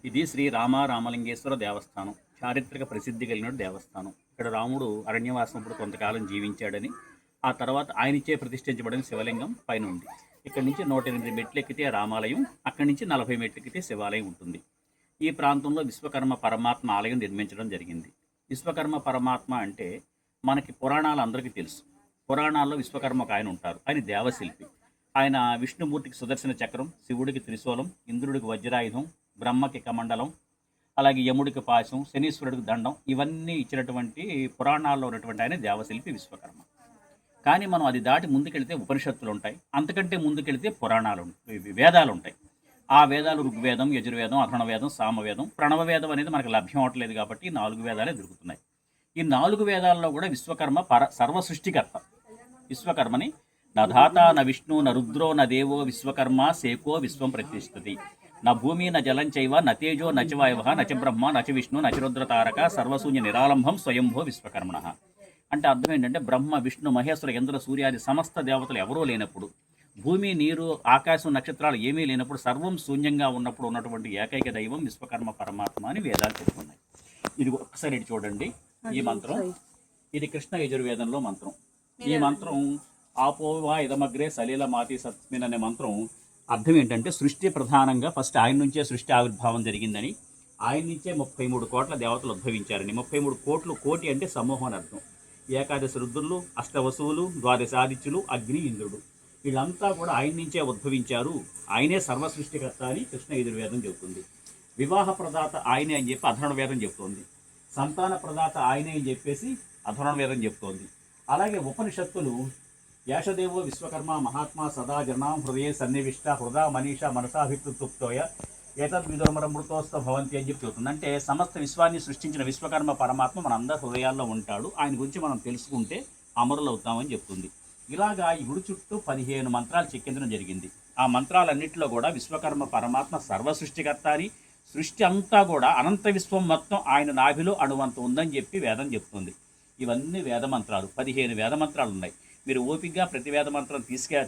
ఇది శ్రీ రామలింగేశ్వర దేవస్థానం. చారిత్రక ప్రసిద్ధి కలిగిన దేవస్థానం. ఇక్కడ రాముడు అరణ్యవాసం ఇప్పుడు కొంతకాలం జీవించాడని, ఆ తర్వాత ఆయనిచ్చే ప్రతిష్ఠించబడిన శివలింగం పైన ఉంది. ఇక్కడ నుంచి 108 మెట్లు ఎక్కితే రామాలయం, అక్కడి నుంచి 40 మెట్లు ఎక్కితే శివాలయం ఉంటుంది. ఈ ప్రాంతంలో విశ్వకర్మ పరమాత్మ ఆలయం నిర్మించడం జరిగింది. విశ్వకర్మ పరమాత్మ అంటే మనకి పురాణాలు అందరికీ తెలుసు. పురాణాల్లో విశ్వకర్మ ఒక ఆయన ఉంటారు. ఆయన దేవశిల్పి. ఆయన విష్ణుమూర్తికి సుదర్శన చక్రం, శివుడికి త్రిశూలం, ఇంద్రుడికి వజ్రాయుధం, బ్రహ్మకి కమండలం, అలాగే యముడికి పాశం, శనీశ్వరుడికి దండం, ఇవన్నీ ఇచ్చినటువంటి పురాణాల్లో ఉన్నటువంటి ఆయన దేవశిల్పి విశ్వకర్మ. కానీ మనం అది దాటి ముందుకెళ్తే ఉపనిషత్తులు ఉంటాయి, అంతకంటే ముందుకెళ్తే పురాణాలు వేదాలు ఉంటాయి. ఆ వేదాలు ఋగ్వేదం, యజుర్వేదం, అథర్వవేదం, సామవేదం, ప్రణవవేదం అనేది మనకు లభ్యం అవట్లేదు కాబట్టి ఈ 4 వేదాలే దొరుకుతున్నాయి. ఈ 4 వేదాల్లో కూడా విశ్వకర్మ సర్వ సృష్టికర్త. విశ్వకర్మని నధాత న విష్ణు న రుద్రో న దేవో విశ్వకర్మ సేకో విశ్వం ప్రతిష్టతి. న భూమి న జలం చైవ న తేజో నచ వాయవ నచ బ్రహ్మ నచ విష్ణు నచ రుద్ర తారక సర్వశూన్య నిరాలంభం స్వయంభో విశ్వకర్మణ. అంటే అర్థం ఏంటంటే బ్రహ్మ, విష్ణు, మహేశ్వర, ఇంద్ర, సూర్యాది సమస్త దేవతలు ఎవరూ లేనప్పుడు, భూమి, నీరు, ఆకాశం, నక్షత్రాలు ఏమీ లేనప్పుడు, సర్వం శూన్యంగా ఉన్నప్పుడు ఉన్నటువంటి ఏకైక దైవం విశ్వకర్మ పరమాత్మ అని వేదాలు చెప్పుకున్నాయి. ఇది ఒక్కసారి చూడండి. ఈ మంత్రం ఇది కృష్ణ యజుర్వేదంలో మంత్రం. ఈ మంత్రం ఆపోవా ఇదమగ్రే సలీల మాతి సత్మిన్ అనే మంత్రం అర్థం ఏంటంటే సృష్టి ప్రధానంగా ఫస్ట్ ఆయన నుంచే సృష్టి ఆవిర్భావం జరిగిందని, ఆయన నుంచే 33 కోట్ల దేవతలు ఉద్భవించారని. 33 కోట్లు, కోటి అంటే సమూహం అని అర్థం. ఏకాదశి రుద్రులు, అష్టవసువులు, ద్వాదశ ఆదిత్యులు, అగ్ని, ఇంద్రుడు, వీళ్ళంతా కూడా ఆయన నుంచే ఉద్భవించారు. ఆయనే సర్వ సృష్టికర్త అని కృష్ణ యజుర్వేదం చెబుతుంది. వివాహ ప్రదాత ఆయనే అని చెప్పి అథర్వవేదం చెబుతోంది. సంతాన ప్రదాత ఆయనే అని చెప్పేసి అథర్వవేదం చెబుతోంది. అలాగే ఉపనిషత్తులు యాషదేవో విశ్వకర్మ మహాత్మా సదా జనాం హృదయ సన్నివిష్ట హృదా మనీష మనసాభికృతోయ ఏతద్విదురమృతోస్త భవంతి అని చెప్పి చెబుతుంది. అంటే సమస్త విశ్వాన్ని సృష్టించిన విశ్వకర్మ పరమాత్మ మన అందరి హృదయాల్లో ఉంటాడు. ఆయన గురించి మనం తెలుసుకుంటే అమరులు అవుతామని చెప్తుంది. ఇలాగా ఈ గుడి చుట్టూ 15 మంత్రాలు చెక్కించడం జరిగింది. ఆ మంత్రాలన్నింటిలో కూడా విశ్వకర్మ పరమాత్మ సర్వ సృష్టికర్త అని, సృష్టి అంతా కూడా అనంత విశ్వం మొత్తం ఆయన నాభిలో అణువంత ఉందని చెప్పి వేదం చెప్తుంది. ఇవన్నీ వేదమంత్రాలు. 15 వేదమంత్రాలు ఉన్నాయి. మీరు ఓపికగా ప్రతి వేద మంత్రం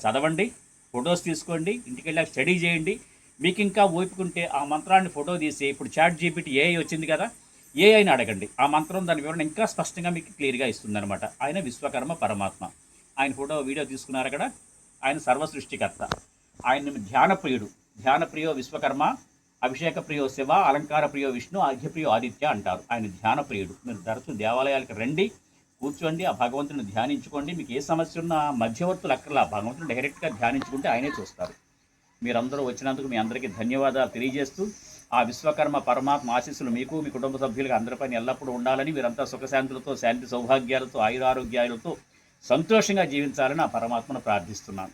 చదవండి, ఫొటోస్ తీసుకోండి, ఇంటికి వెళ్ళాక స్టడీ చేయండి. మీకు ఇంకా ఓపిక ఉంటే ఆ మంత్రాన్ని ఫోటో తీసి, ఇప్పుడు చాట్ జీపీటీ ఏఐ వచ్చింది కదా, ఏఐని అడగండి. ఆ మంత్రం దాని వివరణ ఇంకా స్పష్టంగా మీకు క్లియర్గా ఇస్తుందన్నమాట. ఆయన విశ్వకర్మ పరమాత్మ. ఆయన ఫోటో వీడియో తీసుకున్నారు అక్కడ. ఆయన సర్వ సృష్టికర్త. ఆయన ధ్యానప్రియుడు. ధ్యానప్రియో విశ్వకర్మ, అభిషేక ప్రియో శివ, అలంకార ప్రియో విష్ణు, ఆధ్యప్రియో ఆదిత్య అంటారు. ఆయన ధ్యానప్రియుడు. మీరు తరచూ దేవాలయాలకు రండి, కూర్చోండి, ఆ భగవంతుని ధ్యానించుకోండి. మీకు ఏ సమస్య ఉన్నా మధ్యవర్తులు అక్కర్లా, భగవంతుని డైరెక్ట్గా ధ్యానించుకుంటే ఆయనే చూస్తారు. మీరందరూ వచ్చినందుకు మీ అందరికీ ధన్యవాదాలు తెలియజేస్తూ, ఆ విశ్వకర్మ పరమాత్మ ఆశీస్సులు మీకు, మీ కుటుంబ సభ్యులకు అందరిపైన ఎల్లప్పుడూ ఉండాలని, మీరంతా సుఖశాంతులతో, శాంతి సౌభాగ్యాలతో, ఆయురారోగ్యాలతో సంతోషంగా జీవించాలని ఆ పరమాత్మను ప్రార్థిస్తున్నాను.